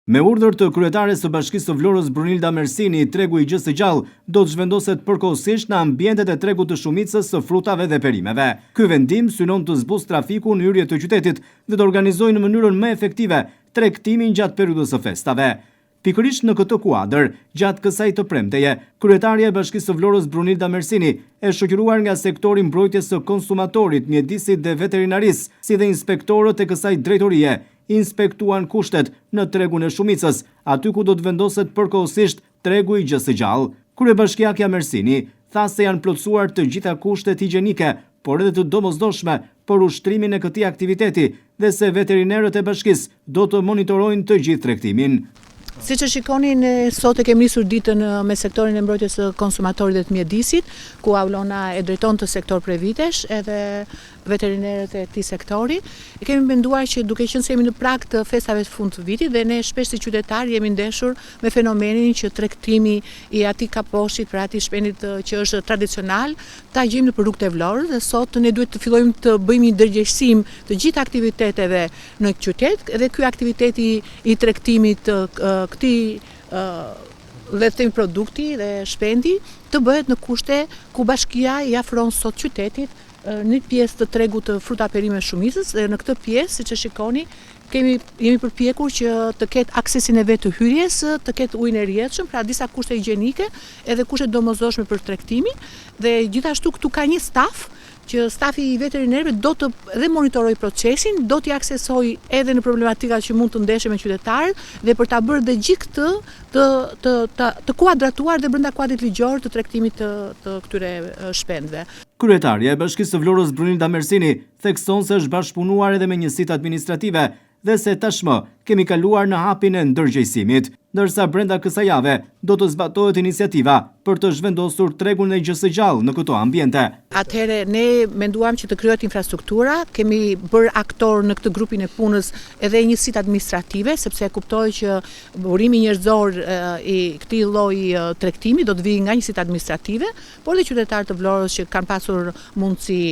Me urdhër të kryetares së Bashkisë së Vlorës Brunilda Mersini, tregu i gjë së gjallë do të zhvendoset përkohësisht në ambientet e tregut të shumicës së frutave dhe perimeve. Ky vendim synon të zbusë trafiku në hyrje të qytetit dhe të organizojë në mënyrën më efektive tregtimin gjatë periudhës së festave. Pikërisht në këtë kuadër, gjatë kësaj të premteje, kryetaria e Bashkisë së Vlorës Brunilda Mersini e shoqëruar nga sektori mbrojtjes së konsumatorit, mjedisit dhe veterinarisë, si dhe inspektorët e kësaj drejtorie, inspektuan kushtet në tregun e shumicës, aty ku do të vendoset përkohësisht tregu i gjë së gjallë. Kryebashkiakja Mersini tha se janë plotësuar të gjitha kushtet higjienike, por edhe të domosdoshme për ushtrimin e këtij aktiviteti dhe se veterinerët e bashkisë do të monitorojnë të gjithë tregtimin. Siç e shikoni, ne sot e kemi nisur ditën me sektorin e mbrojtjes së konsumatorit dhe të mjedisit, ku Aulona e drejton të sektor prej vitesh, edhe veterinerët e këtij sektori. E kemi menduar që duke qenë se jemi në prag të festave të fund të vitit dhe ne shpesh si qytetar jemi ndeshur me fenomenin që tregtimi i atij kaposhit, për atij shpendit që është tradicional, ta gjejmë në produkte e Vlorës dhe sot ne duhet të fillojmë të bëjmë një ndërgjegjësim të gjithë aktiviteteve në qytet dhe ky aktiviteti i tregtimit këtij le të themi produkti dhe shpendi të bëhet në kushte ku bashkia i afron sot qytetit një pjesë të tregut të fruta perime shumicës dhe në këtë pjesë, siç e shikoni, jemi përpjekur që të ketë aksesin e vet të hyrjes, të ketë ujin e rrjedhshëm, pra disa kushte higjienike edhe kushte domosdoshme për tregtimin dhe gjithashtu këtu ka një staf që stafi i veterinerëve do të dhe monitoroj procesin, do t'i aksesoj edhe në problematika që mund të ndeshe me qytetarët dhe për ta bërë dhe gjithë të kuadratuar dhe brenda kuadrit ligjor të tregtimit të këtyre shpendëve. Kryetaria e Bashkisë së Vlorës Brunilda Mersini thekson se është bashkëpunuar edhe me njësitë administrative dhe se tashmë kemi kaluar në hapin e ndërgjegjësimit, ndërsa brenda kësaj jave do të zbatohet iniciativa për të zhvendosur tregun e gjë së gjallë në këto ambiente. Atëherë ne menduam që të krijohet infrastruktura, kemi bërë aktor në këtë grupin e punës edhe njësitë administrative, sepse kuptoj që burimi njerëzor i këtij lloji tregtimi do të vijë nga njësitë administrative, por dhe qytetarët të Vlorës që kanë pasur mundësi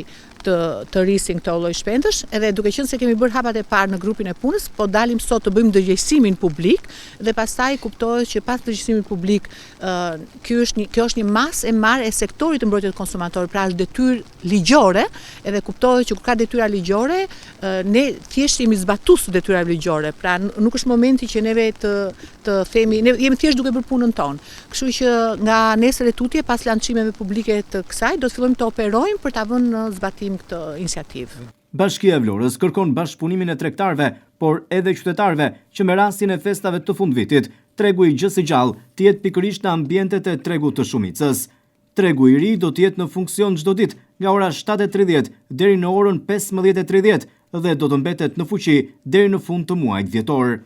të rrisin këto lloj shpendësh, edhe duke qenë se kemi bërë hapat e parë në grupin e punës, po dalim sot të bëjmë ndërgjegjësimin publik dhe pastaj kuptohet që pas ndërgjegjësimit publik kjo është një masë e marrë e sektorit të mbrojtjes konsumatorit, pra është detyrë ligjore, edhe kuptohet që kur ka detyra ligjore, ne thjesht jemi zbatues të detyrave ligjore, pra nuk është momenti që neve të themi, ne jemi thjesht duke bërë punën tonë. Kështu që nga nesër e tutje pas lançimeve publike të kësaj do të fillojmë të operojmë për ta vënë në zbatim këtë iniciativë. Bashkia e Vlorës kërkon bashkëpunimin e tregtarëve, por edhe qytetarëve që me rastin e festave të fundvitit, tregu i gjë së gjallë të jetë pikërisht në ambientet e tregut të shumicës. Tregu i ri do të jetë në funksion çdo ditë nga ora 7:30 deri në orën 15:30 dhe do të mbetet në fuqi deri në fund të muajit dhjetor.